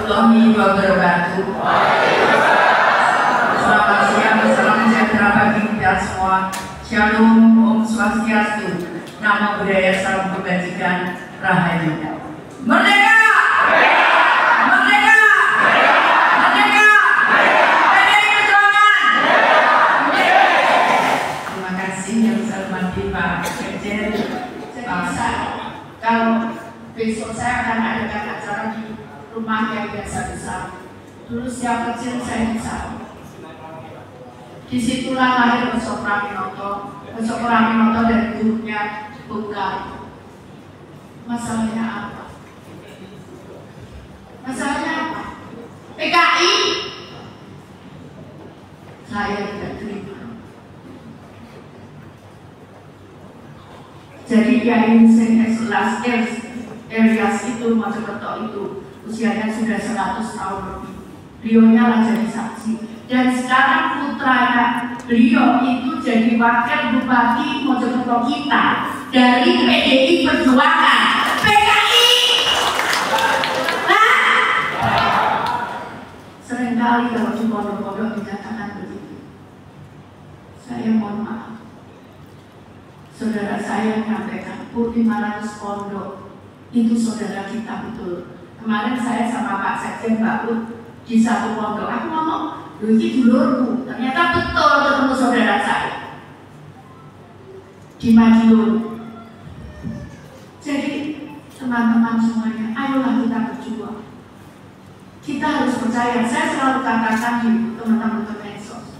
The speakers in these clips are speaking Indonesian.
warahmatullahi wabarakatuh. Selamat siang, salam sejahtera bagi kita semua. Shalom, Om Swastiastu, Namo Buddhaya, salam kebajikan, Rahayu. Merdeka! Merdeka! Merdeka! PDI Perjuangan! Terima kasih yang saya hormati Pak Sekjen. Kalau besok saya akan adakan acara di rumah yang biasa besar. Dulu sejak kecil saya di sana. Disitulah lahir Besok Praminoto. Besok Praminoto dari gurunya Bung Karno. Masalahnya apa? Masalahnya apa? PKI? Saya tidak terima. Jadi Kiai Hussein Elias itu, Mojokerto itu, usianya sudah 100 tahun lebih. Beliaunya lah jadi saksi. Dan sekarang putranya beliau itu jadi wakil bupati Mojokerto kita dari PDI Perjuangan. PKI! Nah, seringkali kalau di pondok-pondok dikatakan begitu. Saya mohon maaf. Saudara saya menyampaikan, 500 pondok itu saudara kita betul. Kemarin saya sama Pak Sekjen Pak Ut di satu pondok, aku ngomong, ini dulurku, ternyata betul ketemu saudara saya di Madiun. Jadi teman-teman semuanya, ayolah kita berjuang. Kita harus percaya. Saya selalu katakan di teman-teman medsos,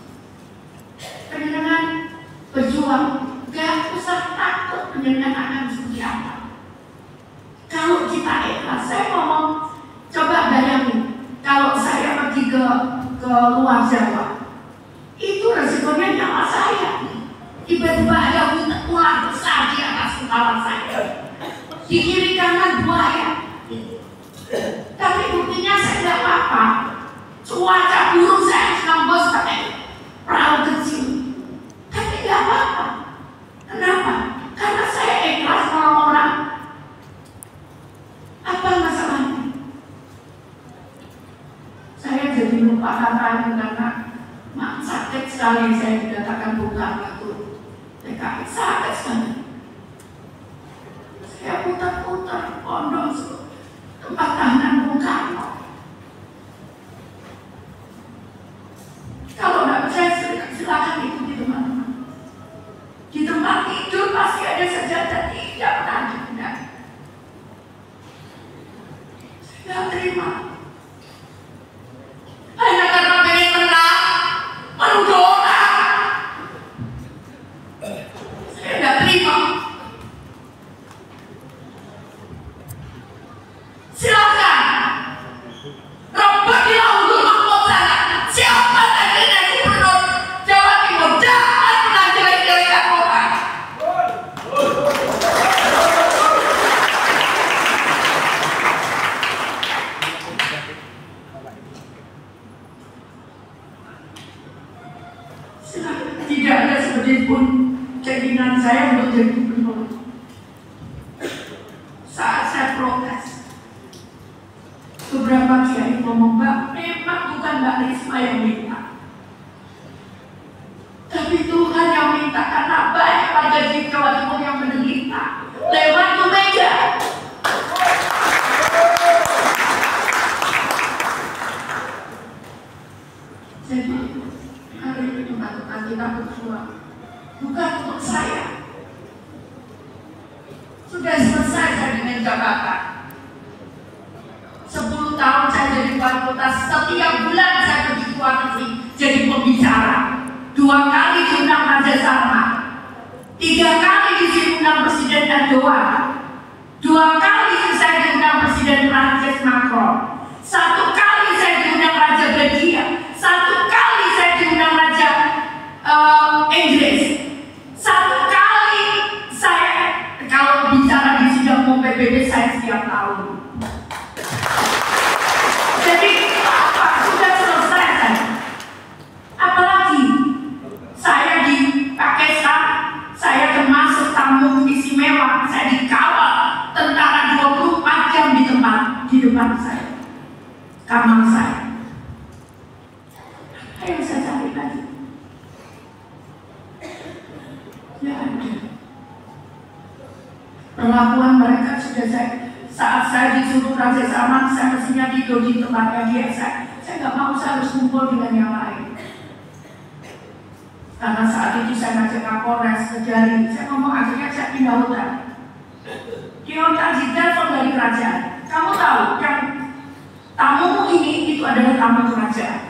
dengan berjuang, gak usah takut dengan akan seperti apa. Kalau kita ikhlas, saya ngomong, coba bayangin, kalau saya pergi ke luar Jawa, itu resikonya nyawa saya. Tiba-tiba ada ular besar di atas kepala saya, di kiri kanan buaya. Tapi buktinya saya tidak apa-apa. Cuaca buruk saya nembus pakai perahu kecil, tapi tidak apa-apa. Kenapa? Karena saya ikhlas nolong orang. Apa masalahnya? Saya jadi lupa kata karena sakit sekali saya dikatakan bukan itu PKI, sakit sekali. Saya putar-putar pondok tempat tahanan Bung Karno. Kalau nggak percaya silakan ikuti teman-teman. Di tempat tidur pasti ada sajadah, tidak pernah dipindah. Saya nggak terima. Hanya karena pengen menang, menuduh orang. Saya nggak terima. Silakan. Rabbanilah untuk makhluk sana. Siapa nantinya gubernur Jawa Timur, jangan pernah jelek-jelekan orang. Tidak ada sedikit pun keinginan saya untuk jadi gubernur. Saat saya protes, beberapa kiai ngomong, Mbak, memang bukan Mbak Risma yang minta, tapi Tuhan yang minta, karena banyak warga di Jawa Timur yang menderita lewat Bu Mega. Jadi hari ini teman-teman kita berjuang bukan untuk saya. Sudah selesai saya dengan jabatan. 10 tahun saya jadi wali kota, setiap bulan saya pergi ke luar negeri jadi pembicara. 2 kali diundang Raja Salman, 3 kali diundang Presiden Erdogan, 2 kali saya diundang Presiden Prancis Macron, 1 kali saya diundang Raja Belgia, 1 kali saya diundang Raja Inggris, 1 kali saya kalau bicara di sidang PBB saya setiap tahun. Jadi apa? Sudah selesai saya. Apalagi saya di Pakistan, saya termasuk tamu istimewa, saya dikawal tentara 24 jam di depan saya. kamar saya. Ayo saya cari lagi. Ya ada. Perlakuan mereka sudah saat saya disuruh Raja Salman, saya mestinya tidur di tempatnya dia. Saya nggak mau, saya harus kumpul dengan yang lain. Karena saat itu saya ngajak Kapolres, Kejari, saya ngomong akhirnya saya pindah hotel. Di hotel di telepon dari kerajaan. Kamu tahu yang tamu ini itu adalah tamu kerajaan.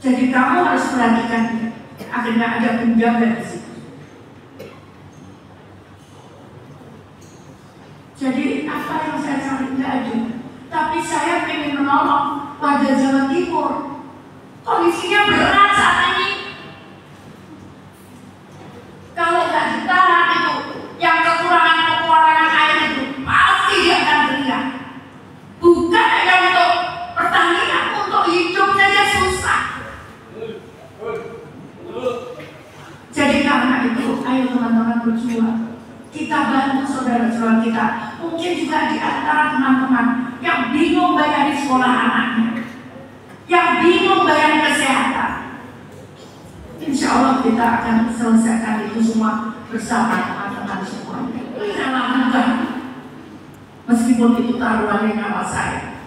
Jadi kamu harus perhatikan dia. Akhirnya ada penjaga di situ. Jadi apa yang saya cari tidak ada. Tapi saya ingin menolong warga Jawa Timur. Kondisinya berat saat ini. Kalau nggak ditahan itu, yang kekurangan air itu pasti dia akan teriak. Bukan hanya untuk pertanian, untuk hidup saja susah. Jadi karena itu, ayo teman-teman berjuang. Kita bantu saudara-saudara kita. Mungkin juga di antara teman-teman yang bingung bayar di sekolah anaknya, yang bingung bayar kesehatan. Insya Allah kita akan selesaikan itu semua bersama teman-teman semuanya. Saya lakukan, meskipun itu taruhannya nyawa saya.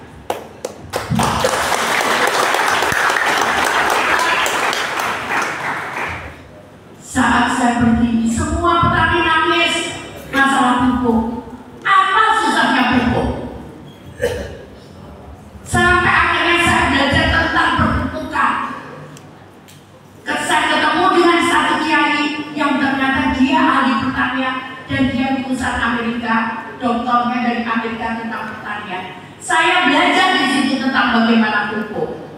Saat saya pergi, semua petani nangis masalah pupuk. Apa susahnya pupuk? Sampai akhirnya saya belajar tentang perpupukan. Saya ketemu dengan satu kiai yang ternyata dia ahli pertanian dan dia lulusan Amerika, doktornya dari Amerika tentang pertanian. Saya belajar di situ tentang bagaimana pupuk.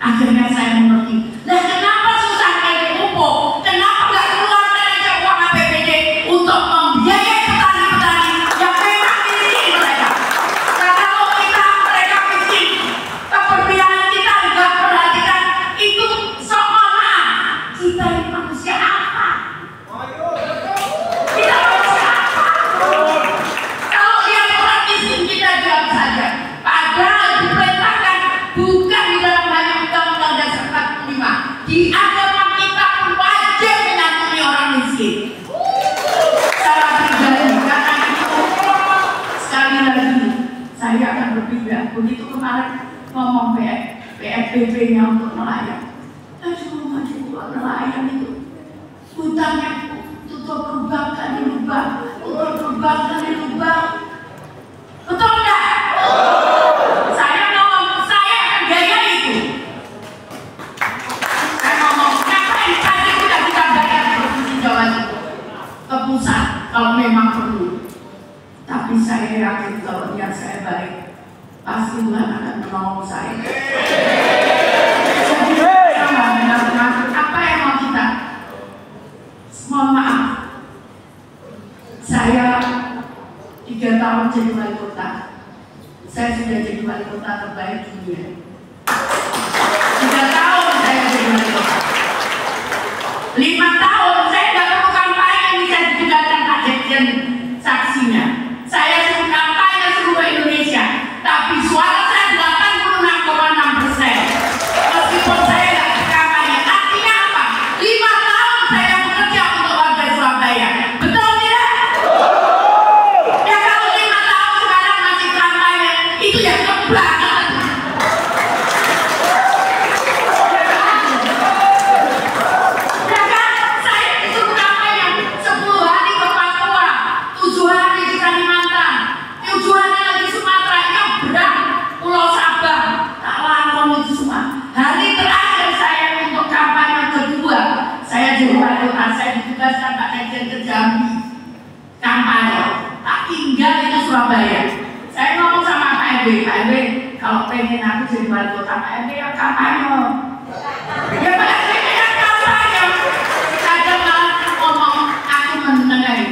Akhirnya saya mengerti. Nah, kenapa susah kayak pupuk? Kenapa nggak keluarkan aja uang APBD untuk membiayai petani-petani yang memang miskin mereka? Karena kalau mereka miskin, keberpihakan kita nggak perhatikan itu seolah kita ini manusia apa? Kita manusia apa? Kalau yang orang miskin kita diam saja. Padahal diperintahkan bukan di dalam banyak Undang-Undang Dasar 45. Di agama kita pun wajib menyantuni orang miskin. Secara pribadi, karena itu sekali lagi saya akan berbeda. Begitu kemarin ngomong PSBB-nya untuk nelayan. Aduh, nelayan itu hutangnya tutup lubang kali lubang, tutup lubang kali lubang. Betul nggak? Saya ngomong, saya akan gaya itu. Saya ngomong, ngapain tadi udah kita bayar Provinsi Jawa Timur ke pusat kalau memang perlu. Tapi saya yakin kalau niat saya baik, pasti Tuhan akan menolong saya. Apa yang mau kita? Mohon maaf, saya 3 tahun jadi wali kota. Saya sudah jadi wali kota terbaik di dunia. 3 tahun saya jadi wali kota. 5 tahun saya tidak perlu kampanye, bisa digunakan Pak Dirjen saksinya. Saya suruh kampanye seluruh Indonesia, tapi suara saya 86,6%. Meskipun saya tidak kampanye, artinya apa? 5 tahun saya bekerja untuk warga Surabaya. Betul tidak? Ya kalau 5 tahun sekarang masih kampanye, itu ya kebelakangan. Ya kan? Saya disuruh kampanye 10 hari ke Papua, 7 hari di Kalimantan, 7 hari lagi Sumatera, yang berat Pulau Sabang, tak lakon itu semua. Hari terakhir saya untuk kampanye kedua, saya di luar kota, saya ditugaskan Pak Dirjen ke Jambi kampanye, tak tinggal itu Surabaya. Saya ngomong sama Pak RW, Pak RW kalau pengen aku jadi wali kota, Pak RW yang kampanye. Ya Pak RW yang kampanye. Saya malah ngomong, aku menengahi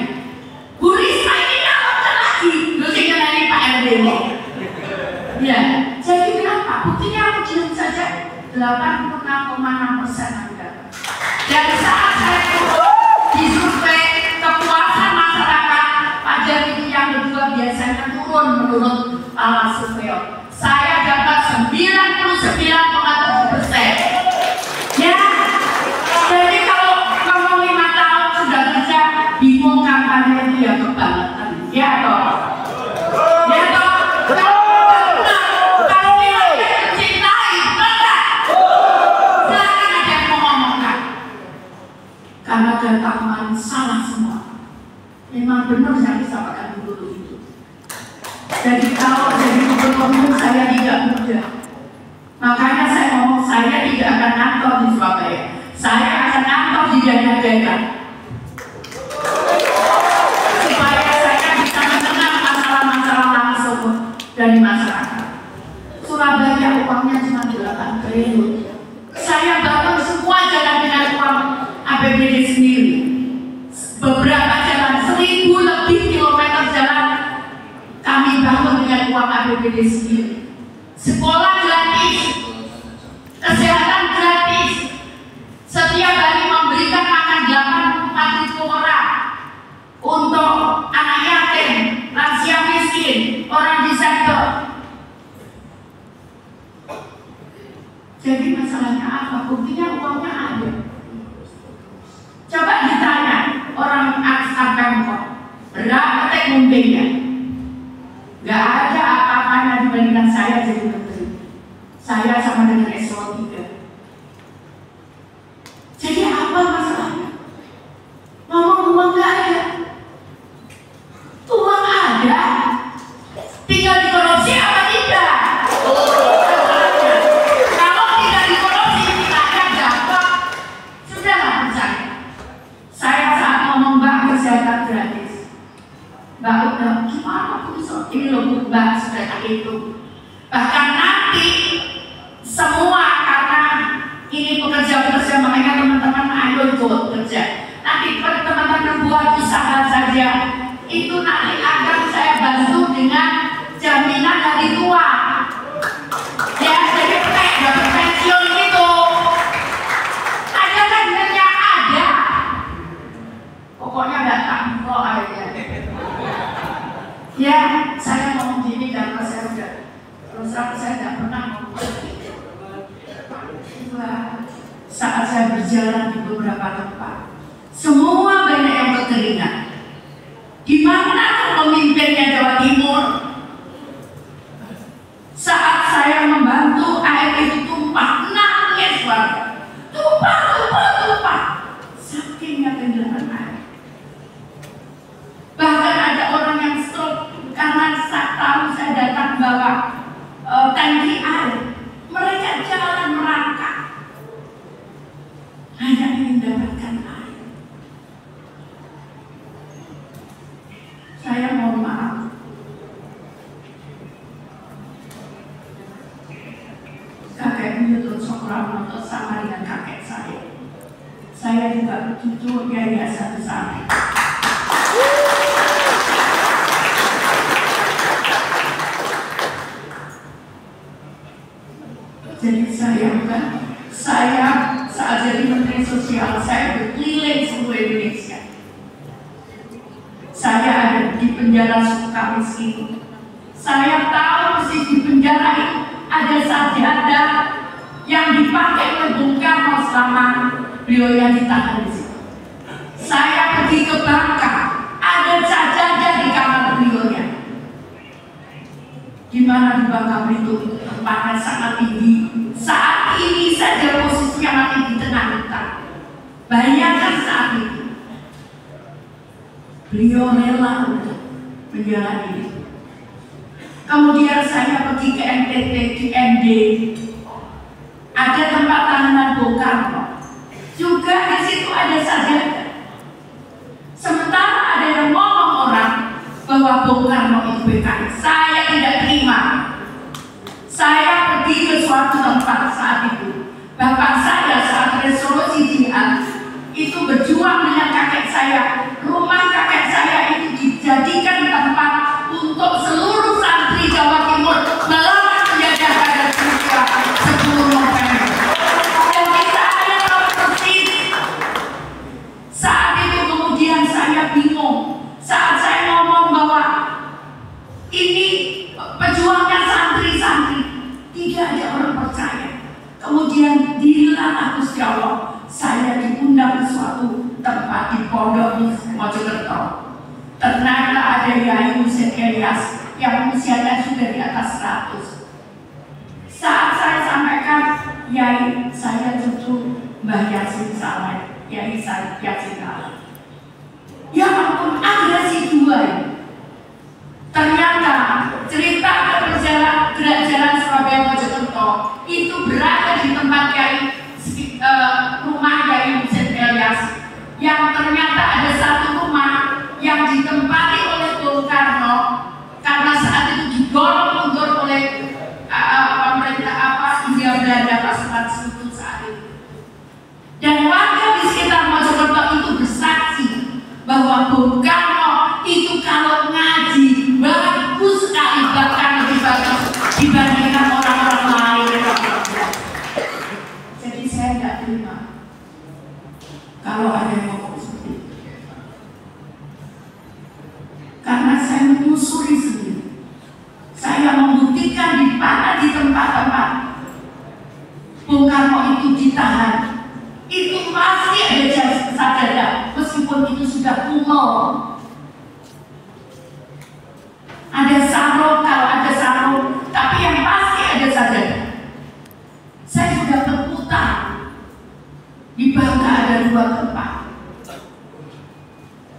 Bu Risma ini nyalonkan lagi, lu sih ngenani Pak RW ini. Ya, jadi kenapa? Buktinya aku diam saja 86,6% Anda. Dan saat saya disurvei kepuasan masyarakat pada itu yang kedua biasanya turun menurut para survei. 99,7%. Ya, jadi kalau kamu 5 tahun sudah kerja, bingung kampanye itu ya kebangetan. Ya toh? Ya toh? Kalau nilainya dicintai, enggak? Silahkan ada yang mau ngomongkan. Karena data kemarin salah semua. Memang benar yang disampaikan dulu itu. Jadi kalau jadi gubernur saya tidak mudah. Makanya saya ngomong saya tidak akan ngantor di Surabaya. Saya akan ngantor di daerah-daerah. Supaya saya bisa mendengar masalah-masalah langsung dari masyarakat. Surabaya uangnya cuma 8 triliun. Saya bangun semua jalan dengan uang APBD sendiri. Beberapa jalan 1000 lebih kilometer jalan kami bangun dengan uang APBD sendiri. Sekolah gratis, kesehatan gratis. Setiap hari memberikan makan 84.000 orang untuk anak yatim, lansia miskin, orang disabel. Jadi masalahnya apa? Buktinya uangnya ada. Coba ditanya orang aksa Pemkot, berapa teknologinya? Gak ada apa-apanya dibandingkan saya jadi menteri. Saya sama dengan eselon 3. Jadi apa masalahnya? Ngomong uang gak ada. Uang ada, tinggal dikorupsi apa tidak? Kalau tidak dikorupsi, tidak ada. Sudahlah percaya. Saya saat ngomong Mbak kesehatan gratis, Mbak udah gimana aku bisa ini loh Mbak sudah itu. Bahkan nanti semua karena ini pekerja-pekerja, makanya teman-teman ayo ikut kerja. Nanti teman-teman buat usaha saja, itu nanti akan saya bantu dengan jaminan hari tua. Ya, jadi kayak dapat pensiun gitu. Ada jaminan ada. Pokoknya datang kok aja. Ya, saya ngomong gini karena saya udah terus terang saya tidak pernah ngomong. Saat saya berjalan di beberapa tempat, semua banyak yang berkeringat. Di mana pemimpinnya Jawa Timur? Saat saya membantu air itu tumpah, nangis warga. Tumpah. Sakingnya kehilangan air. Bahkan ada orang yang stroke karena saat tahu saya datang bawa tangki air. Mereka jalan merangkak hanya ingin dapatkan air. Saya mohon maaf. Kakek Newton Sokramoto sama dengan kakek saya. Saya juga cucu yayasan besar. Jadi saya saat jadi Menteri Sosial, saya berkeliling seluruh Indonesia. Saya ada di penjara Sukamiskin. Saya tahu persis di penjara itu ada sajadah yang dipakai oleh Bung Karno selama beliau yang ditahan di situ. Saya pergi ke Bangka, ada sajadah di kamar beliaunya. Di mana di Bangka Belitung tempatnya sangat tinggi. Saat ini saja posisinya masih di tengah hutan. Bayangkan saat itu beliau rela untuk menjalani itu. Kemudian saya pergi ke NTT, di ND, ada tempat tahanan Bung Karno. Juga di situ ada sajadah. Sementara ada yang ngomong orang bahwa Bung Karno itu PKI. Saya tidak terima. Saya pergi ke suatu tempat saat itu. Bapak saya saat resolusi jihad itu berjuang dengan kakek saya. Rumah kakek saya itu dijadikan tempat untuk seluruh santri Jawa Timur melawan penjajahan dan perusahaan 10 November. Jadi saya tahu persis. Saat itu kemudian saya bingung. Saat saya ngomong bahwa ini pejuangnya santri-santri, tidak ada usianya sudah di atas 100. Saat saya sampaikan, Yai, saya cucu Mbah Yasin Saleh, Yai Yasin Saleh. Ya ampun, agresi dua. Ternyata cerita gerak jalan Surabaya Mojokerto itu berada di tempat rumah Yai Husein Elias, yang ternyata ada satu rumah yang ditempati oleh Bung Karno karena saat itu didorong mundur oleh pemerintah India Belanda pasukan sekutu saat itu. Dan warga di sekitar Mojokerto itu bersaksi bahwa Bung Karno itu kalau ngaji bagus sekali, bahkan lebih bagus dibandingkan orang-orang lain. Jadi saya tidak terima kalau ada yang ngomong seperti itu, karena saya menyusuri sendiri. Saya membuktikan di tempat-tempat Bung Karno itu ditahan, itu pasti ada sajadah, meskipun itu sudah kuno. Ada sarung, kalau ada sarung, tapi yang pasti ada sajadah. Saya sudah berputar di Bangka, ada 2 tempat.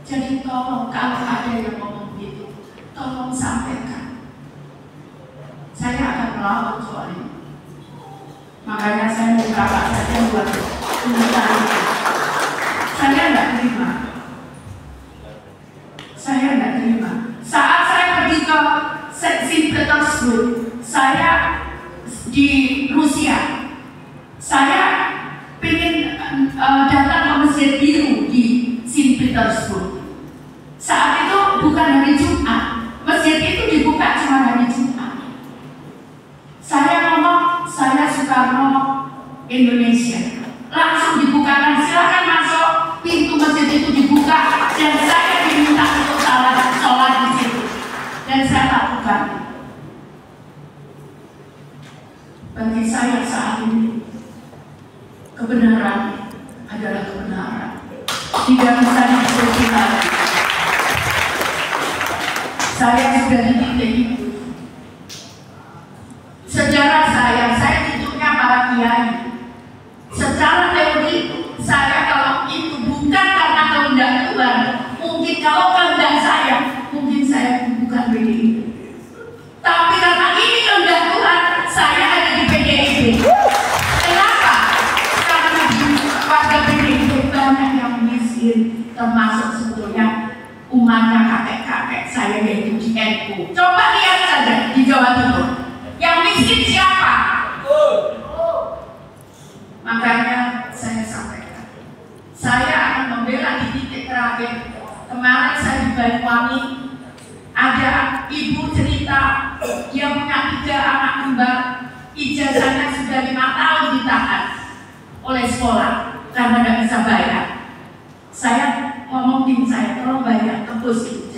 Jadi tolong kalau ada yang ngomong begitu, tolong sampaikan. Saya akan melawan soal ini. Makanya saya minta Pak saja buat tuntutan itu. Saya tidak terima. Saya tidak terima. Saat saya pergi ke Saint Petersburg, saya di Rusia, saya ingin datang ke Masjid Biru di Saint Petersburg. Saat itu bukan hari Jumat, masjid itu dibuka cuma hari Jumat. Saya ngomong, saya Soekarno Indonesia, langsung dibukakan, silakan masuk. Pintu masjid itu dibuka dan saya diminta untuk sholat di situ, dan saya lakukan. Bagi saya saat ini kebenaran adalah kebenaran, tidak bisa ditutupi lagi. Saya sudah di titik itu. Sejarah saya tutupnya para kiai. Secara teori, saya kalau itu bukan karena kehendak Tuhan, mungkin kalau kehendak saya, mungkin saya bukan PDIP. Tapi karena ini kehendak Tuhan, saya ada di PDIP. Kenapa? Karena di warga PDIP banyak yang miskin, termasuk sebetulnya umatnya kakek-kakek saya, yaitu di NU. Coba lihat saja di Jawa Timur. Yang miskin siapa? Makanya saya sampaikan, saya akan membela di titik terakhir. Kemarin saya di Banyuwangi, ada ibu cerita, dia punya 3 anak kembar, ijazahnya sudah 5 tahun ditahan oleh sekolah karena tidak bisa bayar. Saya ngomong tim saya, tolong bayar tebus itu.